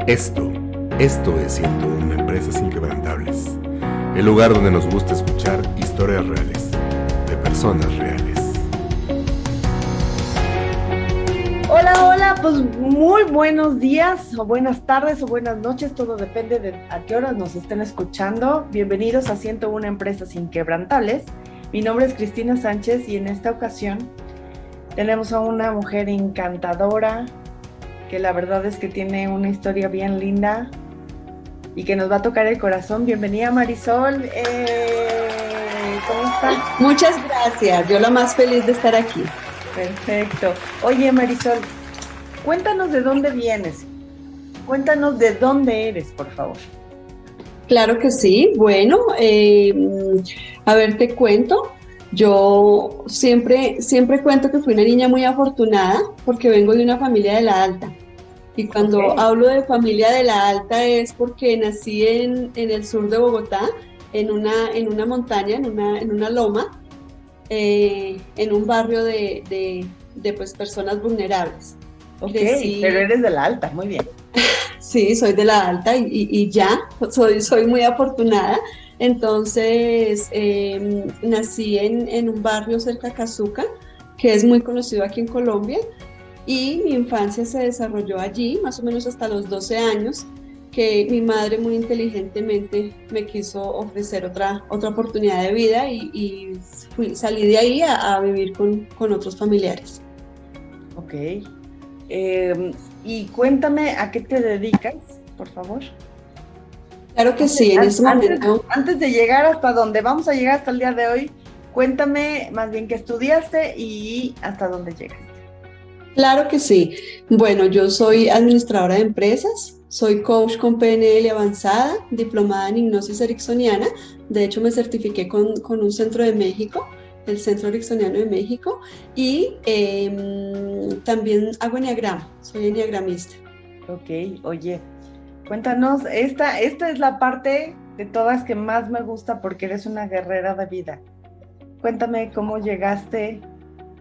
Esto, esto es 101 Empresas Inquebrantables, el lugar donde nos gusta escuchar historias reales, de personas reales. Hola, hola, pues muy buenos días o buenas tardes o buenas noches, todo depende de a qué horas nos estén escuchando. Bienvenidos a 101 Empresas Inquebrantables. Mi nombre es Cristina Sánchez y en esta ocasión tenemos a una mujer encantadora que la verdad es que tiene una historia bien linda y que nos va a tocar el corazón. Bienvenida, Marisol. ¿Cómo estás? Muchas gracias, yo la más feliz de estar aquí. Perfecto. Oye, Marisol, cuéntanos de dónde vienes. Cuéntanos de dónde eres, por favor. Claro que sí, bueno, a ver, te cuento. Yo siempre cuento que fui una niña muy afortunada porque vengo de una familia de la Alta. Y cuando hablo de familia de la Alta es porque nací en el sur de Bogotá, en una montaña, en una loma, en un barrio de pues, personas vulnerables. Ok, pero eres de la Alta, muy bien. Sí, soy de la Alta y ya, soy muy afortunada. Entonces, nací en un barrio cerca de Cazuca, que es muy conocido aquí en Colombia, y mi infancia se desarrolló allí, más o menos hasta los 12 años, que mi madre muy inteligentemente me quiso ofrecer otra oportunidad de vida y salí de ahí a vivir con otros familiares. Ok. Y cuéntame a qué te dedicas, por favor. Claro que sí, en ese momento. Antes de llegar hasta donde vamos a llegar hasta el día de hoy, cuéntame más bien qué estudiaste y hasta dónde llegaste. Claro que sí. Bueno, yo soy administradora de empresas, soy coach con PNL avanzada, diplomada en hipnosis ericksoniana. De hecho, me certifiqué con un centro de México, el Centro Ericksoniano de México, y también hago enneagrama, soy enneagramista. Ok, oye, cuéntanos, esta es la parte de todas que más me gusta porque eres una guerrera de vida. Cuéntame cómo llegaste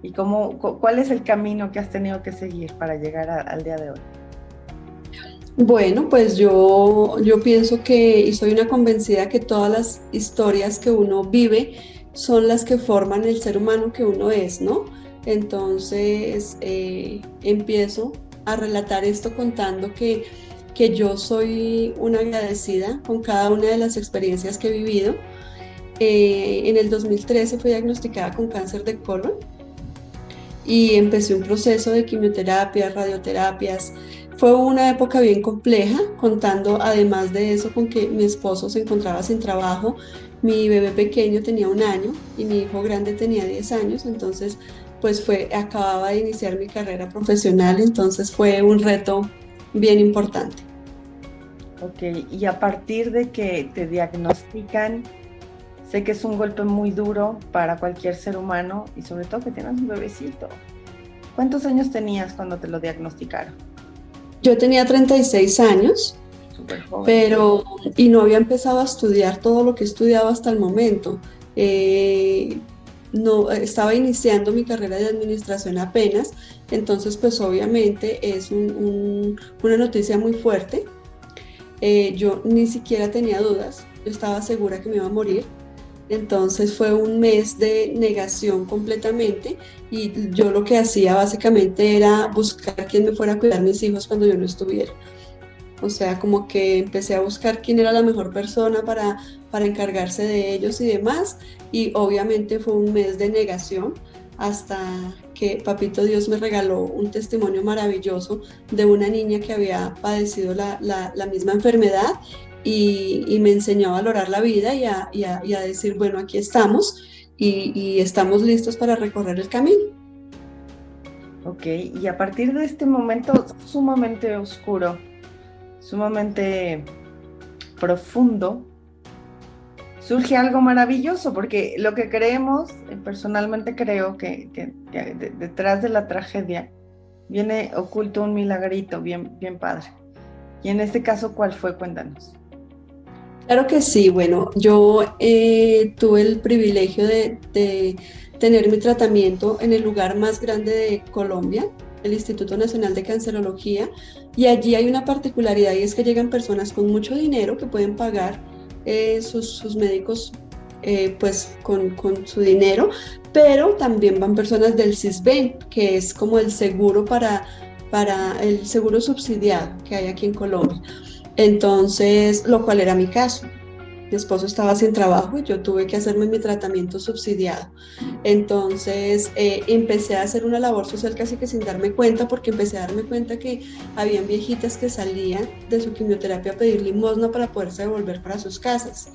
y cuál es el camino que has tenido que seguir para llegar al día de hoy. Bueno, pues yo pienso que, y soy una convencida que todas las historias que uno vive son las que forman el ser humano que uno es, ¿no? Entonces, empiezo a relatar esto contando que yo soy una agradecida con cada una de las experiencias que he vivido. En el 2013 fui diagnosticada con cáncer de colon y empecé un proceso de quimioterapias, radioterapias. Fue una época bien compleja, contando además de eso con que mi esposo se encontraba sin trabajo, mi bebé pequeño tenía 1 año y mi hijo grande tenía 10 años, entonces pues acababa de iniciar mi carrera profesional, entonces fue un reto bien importante. Ok, y a partir de que te diagnostican, sé que es un golpe muy duro para cualquier ser humano y sobre todo que tienes un bebecito. ¿Cuántos años tenías cuando te lo diagnosticaron? Yo tenía 36 años, Súper joven. y no había empezado a estudiar todo lo que he estudiado hasta el momento. No, estaba iniciando mi carrera de administración apenas, entonces pues obviamente es una noticia muy fuerte. Yo ni siquiera tenía dudas, yo estaba segura que me iba a morir. Entonces fue un mes de negación completamente y yo lo que hacía básicamente era buscar quién me fuera a cuidar mis hijos cuando yo no estuviera. O sea, como que empecé a buscar quién era la mejor persona para encargarse de ellos y demás. Y obviamente fue un mes de negación hasta que Papito Dios me regaló un testimonio maravilloso de una niña que había padecido la misma enfermedad y me enseñó a valorar la vida y a decir, bueno, aquí estamos y estamos listos para recorrer el camino. Ok, y a partir de este momento sumamente oscuro, sumamente profundo, surge algo maravilloso, porque lo que creemos, personalmente creo que detrás de la tragedia viene oculto un milagrito bien, bien padre. Y en este caso, ¿cuál fue? Cuéntanos. Claro que sí, bueno, yo tuve el privilegio de tener mi tratamiento en el lugar más grande de Colombia, el Instituto Nacional de Cancerología, y allí hay una particularidad y es que llegan personas con mucho dinero que pueden pagar sus médicos pues con su dinero, pero también van personas del Sisbén, que es como el seguro para el seguro subsidiado que hay aquí en Colombia. Entonces, lo cual era mi caso. Mi esposo estaba sin trabajo y yo tuve que hacerme mi tratamiento subsidiado. Entonces empecé a hacer una labor social casi que sin darme cuenta, porque empecé a darme cuenta que habían viejitas que salían de su quimioterapia a pedir limosna para poderse devolver para sus casas.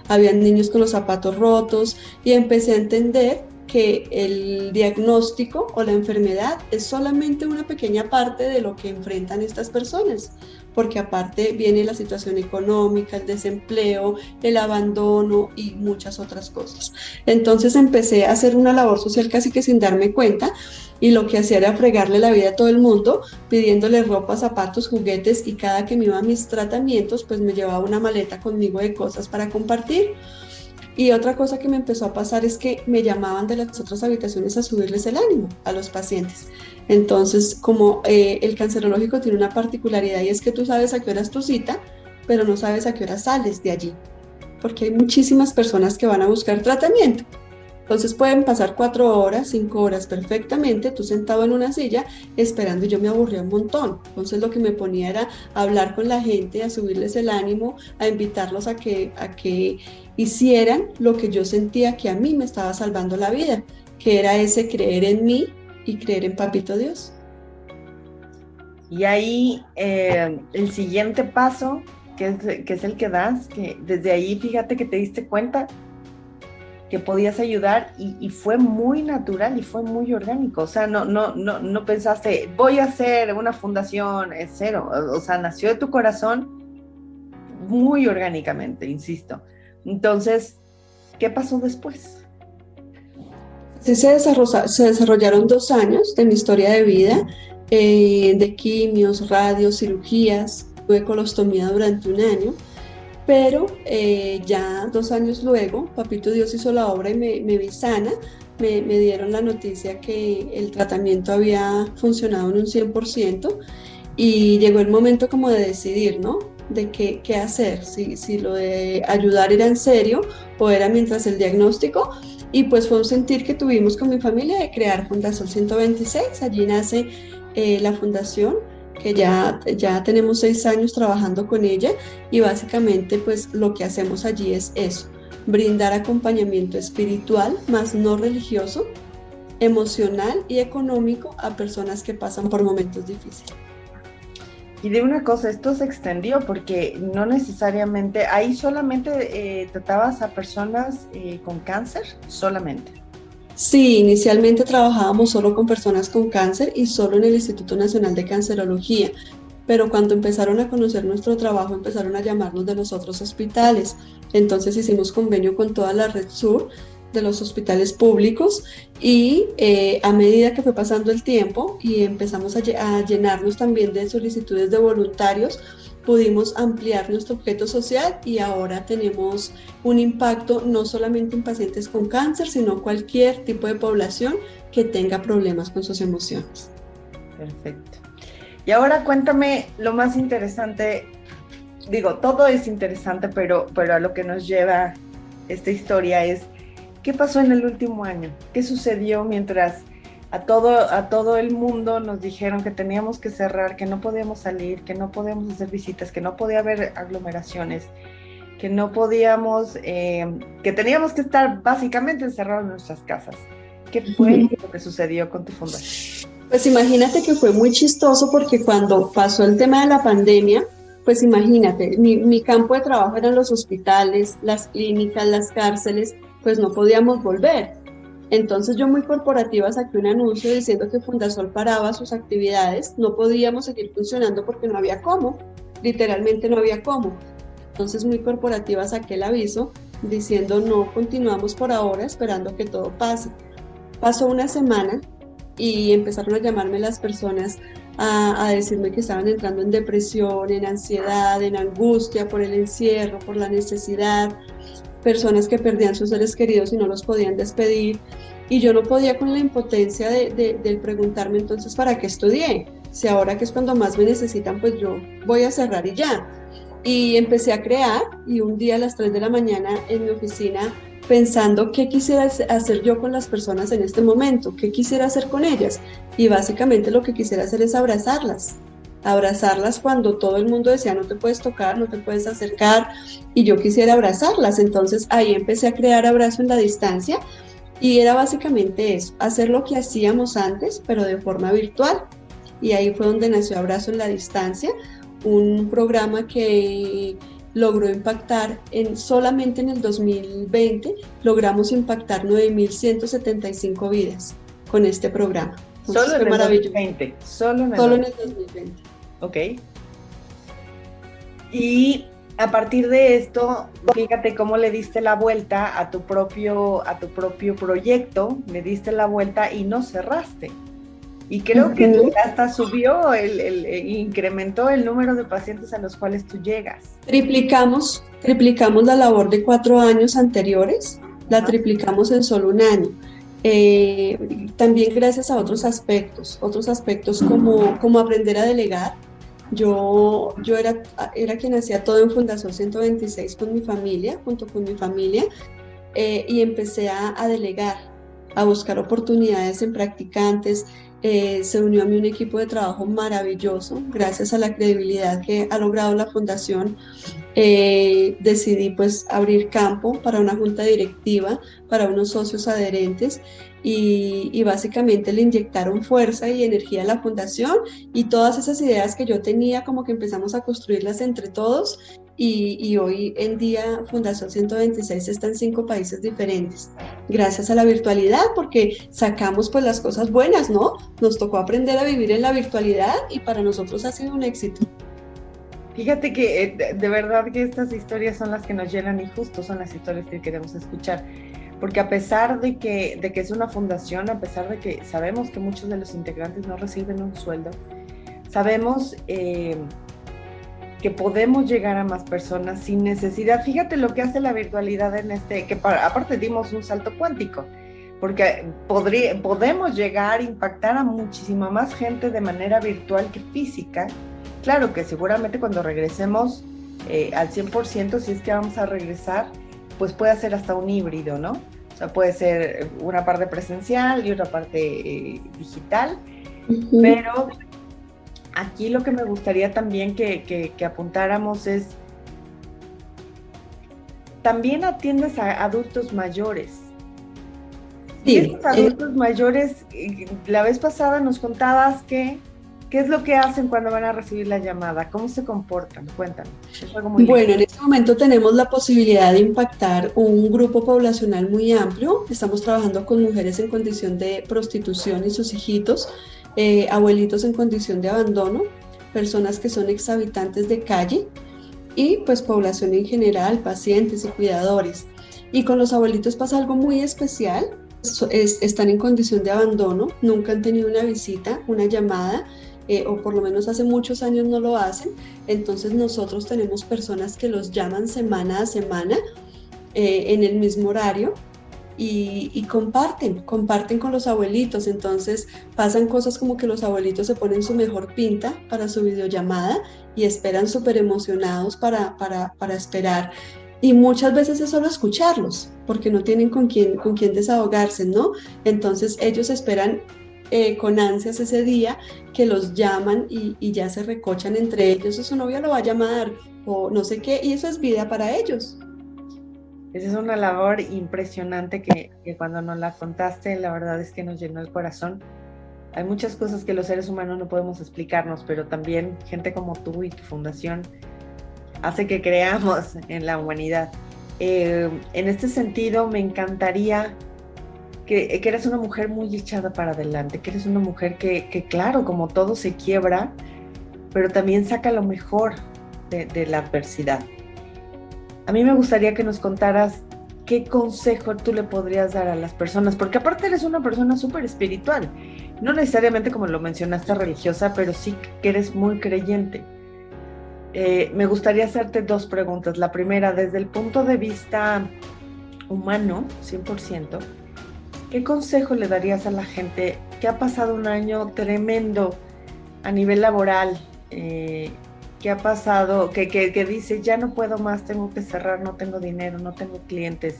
Habían niños con los zapatos rotos y empecé a entender que el diagnóstico o la enfermedad es solamente una pequeña parte de lo que enfrentan estas personas, porque aparte viene la situación económica, el desempleo, el abandono y muchas otras cosas. Entonces empecé a hacer una labor social casi que sin darme cuenta, y lo que hacía era fregarle la vida a todo el mundo, pidiéndole ropa, zapatos, juguetes, y cada que me iba a mis tratamientos, pues me llevaba una maleta conmigo de cosas para compartir. Y otra cosa que me empezó a pasar es que me llamaban de las otras habitaciones a subirles el ánimo a los pacientes. Entonces, como el cancerológico tiene una particularidad, y es que tú sabes a qué hora es tu cita, pero no sabes a qué hora sales de allí, porque hay muchísimas personas que van a buscar tratamiento. Entonces pueden pasar 4 horas, 5 horas perfectamente, tú sentado en una silla esperando, y yo me aburría un montón. Entonces lo que me ponía era a hablar con la gente, a subirles el ánimo, a invitarlos a que hicieran lo que yo sentía que a mí me estaba salvando la vida, que era ese creer en mí y creer en Papito Dios. Y ahí el siguiente paso, que es el que das, que desde ahí fíjate que te diste cuenta que podías ayudar, y fue muy natural y fue muy orgánico. O sea, no pensaste, voy a hacer una fundación, es cero. O sea, nació de tu corazón muy orgánicamente, insisto. Entonces, ¿qué pasó después? Sí, se desarrollaron 2 años de mi historia de vida, de quimios, radios, cirugías. Tuve colostomía durante 1 año. Pero ya 2 años luego, Papito Dios hizo la obra y me vi sana. Me dieron la noticia que el tratamiento había funcionado en un 100%, y llegó el momento como de decidir, ¿no? De qué hacer, si lo de ayudar era en serio o era mientras el diagnóstico. Y pues fue un sentir que tuvimos con mi familia de crear Fundasol 126. Allí nace la fundación, que ya tenemos 6 años trabajando con ella, y básicamente pues lo que hacemos allí es eso: brindar acompañamiento espiritual, más no religioso, emocional y económico a personas que pasan por momentos difíciles. Y de una cosa, esto se extendió porque no necesariamente, ahí solamente tratabas a personas con cáncer, solamente. Sí, inicialmente trabajábamos solo con personas con cáncer y solo en el Instituto Nacional de Cancerología, pero cuando empezaron a conocer nuestro trabajo, empezaron a llamarnos de los otros hospitales. Entonces hicimos convenio con toda la red sur de los hospitales públicos, y a medida que fue pasando el tiempo y empezamos a llenarnos también de solicitudes de voluntarios, pudimos ampliar nuestro objeto social, y ahora tenemos un impacto no solamente en pacientes con cáncer, sino cualquier tipo de población que tenga problemas con sus emociones. Perfecto. Y ahora cuéntame lo más interesante. Digo, todo es interesante, pero a lo que nos lleva esta historia es: ¿qué pasó en el último año? ¿Qué sucedió mientras a todo el mundo nos dijeron que teníamos que cerrar, que no podíamos salir, que no podíamos hacer visitas, que no podía haber aglomeraciones, que no podíamos, que teníamos que estar básicamente encerrados en nuestras casas? ¿Qué fue lo que sucedió con tu fundación? Pues imagínate que fue muy chistoso, porque cuando pasó el tema de la pandemia, pues imagínate, mi campo de trabajo eran los hospitales, las clínicas, las cárceles, pues no podíamos volver. Entonces yo, muy corporativa, saqué un anuncio diciendo que Fundasol paraba sus actividades, no podíamos seguir funcionando porque no había cómo, literalmente no había cómo. Entonces, muy corporativa, saqué el aviso diciendo: no continuamos por ahora, esperando que todo pase. Pasó 1 semana y empezaron a llamarme las personas a decirme que estaban entrando en depresión, en ansiedad, en angustia por el encierro, por la necesidad, personas que perdían sus seres queridos y no los podían despedir. Y yo no podía con la impotencia del preguntarme entonces para qué estudié. Si ahora que es cuando más me necesitan, pues yo voy a cerrar y ya. Y empecé a crear y un día a las 3 de la mañana en mi oficina pensando qué quisiera hacer yo con las personas en este momento, qué quisiera hacer con ellas. Y básicamente lo que quisiera hacer es abrazarlas cuando todo el mundo decía no te puedes tocar, no te puedes acercar y yo quisiera abrazarlas. Entonces ahí empecé a crear Abrazo en la Distancia y era básicamente eso, hacer lo que hacíamos antes pero de forma virtual. Y ahí fue donde nació Abrazo en la Distancia, un programa que logró impactar solamente en el 2020, logramos impactar 9.175 vidas con este programa. Entonces, Solo en el 2020. Solo en el 2020. Ok. Y a partir de esto, fíjate cómo le diste la vuelta a tu propio proyecto, le diste la vuelta y no cerraste. Y creo que hasta subió, incrementó el número de pacientes a los cuales tú llegas. Triplicamos la labor de 4 años anteriores, la triplicamos en solo un año. También gracias a otros aspectos como aprender a delegar. Yo era quien hacía todo en Fundación 126 junto con mi familia, y empecé a delegar, a buscar oportunidades en practicantes. Se unió a mí un equipo de trabajo maravilloso, gracias a la credibilidad que ha logrado la fundación. Decidí pues abrir campo para una junta directiva, para unos socios adherentes y básicamente le inyectaron fuerza y energía a la fundación y todas esas ideas que yo tenía como que empezamos a construirlas entre todos y hoy en día Fundación 126 está en 5 países diferentes gracias a la virtualidad porque sacamos pues las cosas buenas, ¿no? Nos tocó aprender a vivir en la virtualidad y para nosotros ha sido un éxito. Fíjate que de verdad que estas historias son las que nos llenan y justo son las historias que queremos escuchar, porque a pesar de que es una fundación, a pesar de que sabemos que muchos de los integrantes no reciben un sueldo, sabemos que podemos llegar a más personas sin necesidad. Fíjate lo que hace la virtualidad aparte dimos un salto cuántico, porque podemos llegar a impactar a muchísima más gente de manera virtual que física. Claro que seguramente cuando regresemos al 100%, si es que vamos a regresar, pues puede ser hasta un híbrido, ¿no? O sea, puede ser una parte presencial y otra parte digital, pero aquí lo que me gustaría también que apuntáramos es, también atiendes a adultos mayores. Sí, y estos adultos mayores, la vez pasada nos contabas ¿qué es lo que hacen cuando van a recibir la llamada? ¿Cómo se comportan? Cuéntanos. Es algo muy bueno, en este momento tenemos la posibilidad de impactar un grupo poblacional muy amplio. Estamos trabajando con mujeres en condición de prostitución y sus hijitos, abuelitos en condición de abandono, personas que son exhabitantes de calle y pues población en general, pacientes y cuidadores. Y con los abuelitos pasa algo muy especial. Están en condición de abandono, nunca han tenido una visita, una llamada, o por lo menos hace muchos años no lo hacen. Entonces nosotros tenemos personas que los llaman semana a semana en el mismo horario y comparten con los abuelitos. Entonces pasan cosas como que los abuelitos se ponen su mejor pinta para su videollamada y esperan súper emocionados para esperar. Y muchas veces es solo escucharlos, porque no tienen con quién desahogarse, ¿no? Entonces ellos esperan con ansias ese día que los llaman y ya se recochan entre ellos, su novia lo va a llamar o no sé qué, y eso es vida para ellos. Esa es una labor impresionante que cuando nos la contaste, la verdad es que nos llenó el corazón. Hay muchas cosas que los seres humanos no podemos explicarnos, pero también gente como tú y tu fundación hace que creamos en la humanidad. En este sentido, me encantaría que eres una mujer muy echada para adelante, que eres una mujer que claro, como todo se quiebra, pero también saca lo mejor de la adversidad. A mí me gustaría que nos contaras qué consejo tú le podrías dar a las personas, porque aparte eres una persona súper espiritual, no necesariamente como lo mencionaste religiosa, pero sí que eres muy creyente. Me gustaría hacerte 2 preguntas. La primera, desde el punto de vista humano, 100%, ¿Qué consejo le darías a la gente que ha pasado un año tremendo a nivel laboral? ¿Qué ha pasado? Que dice, ya no puedo más, tengo que cerrar, no tengo dinero, no tengo clientes.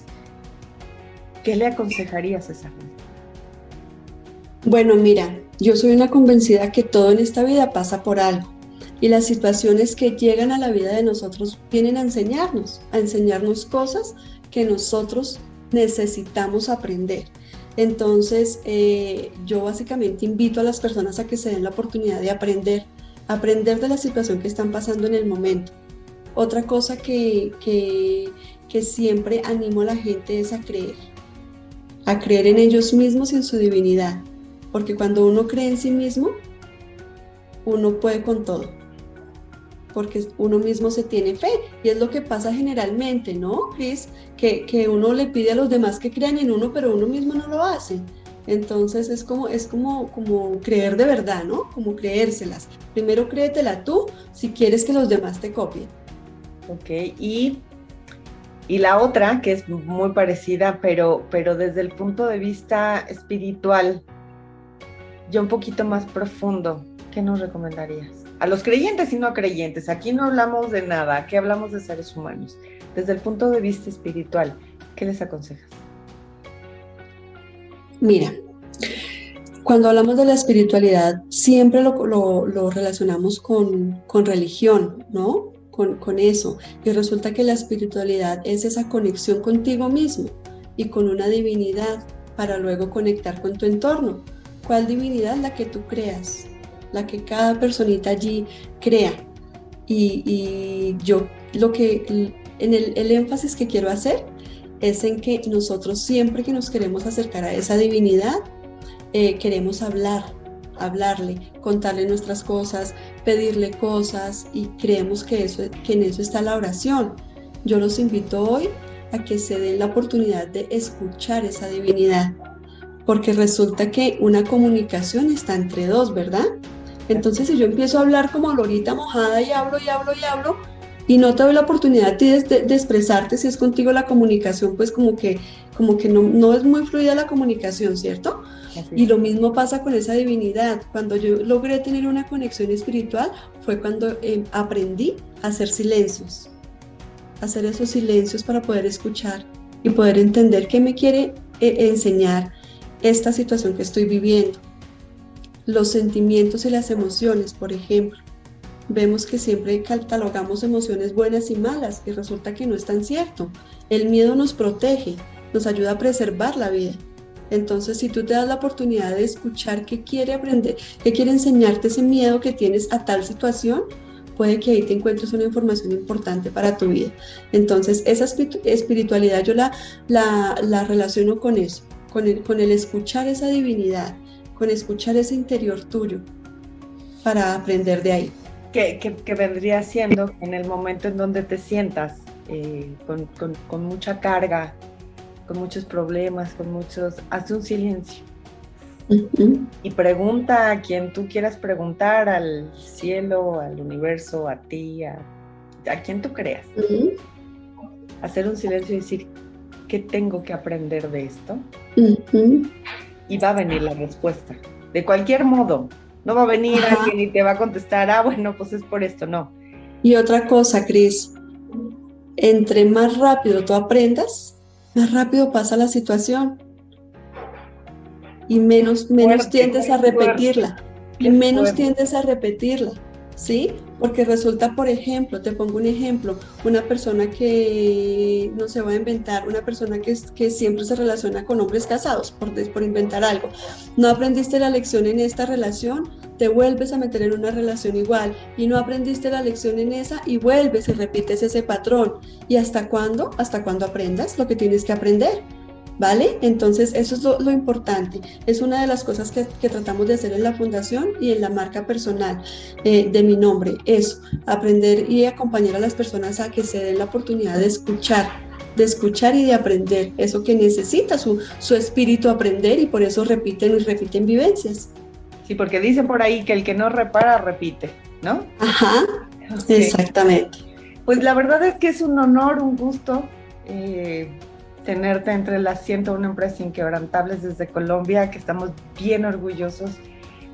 ¿Qué le aconsejarías a esa gente? Bueno, mira, yo soy una convencida que todo en esta vida pasa por algo. Y las situaciones que llegan a la vida de nosotros vienen a enseñarnos cosas que nosotros necesitamos aprender. Entonces, yo básicamente invito a las personas a que se den la oportunidad de aprender de la situación que están pasando en el momento. Otra cosa que siempre animo a la gente es a creer en ellos mismos y en su divinidad, porque cuando uno cree en sí mismo, uno puede con todo, porque uno mismo se tiene fe, y es lo que pasa generalmente, ¿no, Cris? Que uno le pide a los demás que crean en uno, pero uno mismo no lo hace. Entonces es como creer de verdad, ¿no? Como creérselas. Primero créetela tú si quieres que los demás te copien. Ok, y la otra, que es muy parecida, pero desde el punto de vista espiritual, ya un poquito más profundo, ¿qué nos recomendarías? A los creyentes y no creyentes, aquí no hablamos de nada, aquí hablamos de seres humanos. Desde el punto de vista espiritual, ¿qué les aconsejas? Mira, cuando hablamos de la espiritualidad, siempre lo relacionamos con religión, ¿no? Con eso. Y resulta que la espiritualidad es esa conexión contigo mismo y con una divinidad para luego conectar con tu entorno. ¿Cuál divinidad? La que tú creas, la que cada personita allí crea. Y yo el énfasis que quiero hacer es en que nosotros siempre que nos queremos acercar a esa divinidad, queremos hablarle, contarle nuestras cosas, pedirle cosas, y creemos que en eso está la oración. Yo los invito hoy a que se den la oportunidad de escuchar esa divinidad, porque resulta que una comunicación está entre dos, ¿verdad? Entonces, si yo empiezo a hablar como lorita mojada y hablo, y no te doy la oportunidad a ti de expresarte, si es contigo la comunicación, pues como que no es muy fluida la comunicación, ¿cierto? Y lo mismo pasa con esa divinidad. Cuando yo logré tener una conexión espiritual, fue cuando aprendí a hacer silencios, hacer esos silencios para poder escuchar y poder entender qué me quiere enseñar esta situación que estoy viviendo. Los sentimientos y las emociones, por ejemplo. Vemos que siempre catalogamos emociones buenas y malas, y resulta que no es tan cierto. El miedo nos protege, nos ayuda a preservar la vida. Entonces, si tú te das la oportunidad de escuchar qué quiere aprender, qué quiere enseñarte ese miedo que tienes a tal situación, puede que ahí te encuentres una información importante para tu vida. Entonces, esa espiritualidad yo la relaciono con eso, con el escuchar esa divinidad, con escuchar ese interior tuyo, para aprender de ahí. Que vendría siendo en el momento en donde te sientas con mucha carga, con muchos problemas, haz un silencio. Uh-huh. Y pregunta a quien tú quieras preguntar, al cielo, al universo, a ti, a quien tú creas. Uh-huh. Hacer un silencio y decir, ¿qué tengo que aprender de esto? Uh-huh. Y va a venir la respuesta, de cualquier modo. No va a venir alguien y te va a contestar, bueno, pues es por esto, no. Y otra cosa, Cris, entre más rápido tú aprendas, más rápido pasa la situación y menos tiendes a repetirla. Y menos tiendes a repetirla, ¿sí? Porque resulta, por ejemplo, te pongo un ejemplo, una persona que, no se va a inventar, una persona que siempre se relaciona con hombres casados, por inventar algo. No aprendiste la lección en esta relación, te vuelves a meter en una relación igual, y no aprendiste la lección en esa, y vuelves y repites ese patrón. ¿Y hasta cuándo? Hasta cuando aprendas lo que tienes que aprender. ¿Vale? Entonces eso es lo importante, es una de las cosas que tratamos de hacer en la fundación y en la marca personal de mi nombre, eso, aprender y acompañar a las personas a que se den la oportunidad de escuchar y de aprender, eso que necesita su espíritu aprender, y por eso repiten y repiten vivencias. Sí, porque dicen por ahí que el que no repara, repite, ¿no? Ajá, okay. Exactamente. Pues la verdad es que es un honor, un gusto, tenerte entre las 101 empresas inquebrantables desde Colombia, que estamos bien orgullosos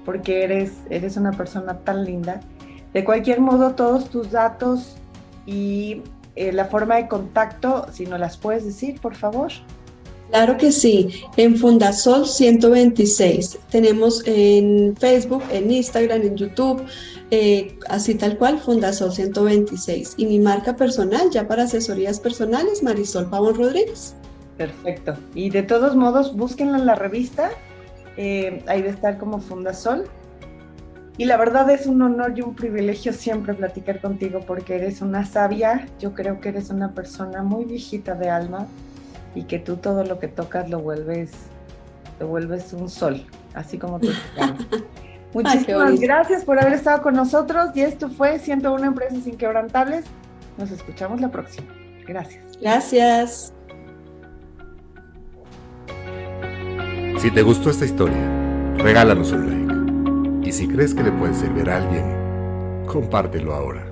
porque eres una persona tan linda. De cualquier modo, todos tus datos y la forma de contacto, si nos las puedes decir, por favor. Claro que sí, en Fundasol 126. Tenemos en Facebook, en Instagram, en YouTube, así tal cual, Fundasol 126. Y mi marca personal, ya para asesorías personales, Marisol Pavón Rodríguez. Perfecto. Y de todos modos, búsquenla en la revista, ahí de estar como Fundasol. Y la verdad es un honor y un privilegio siempre platicar contigo porque eres una sabia, yo creo que eres una persona muy viejita de alma y que tú todo lo que tocas lo vuelves un sol, así como tú. Muchísimas gracias por haber estado con nosotros y esto fue 101 Empresas Inquebrantables. Nos escuchamos la próxima. Gracias. Gracias. Si te gustó esta historia, regálanos un like. Y si crees que le puede servir a alguien, compártelo ahora.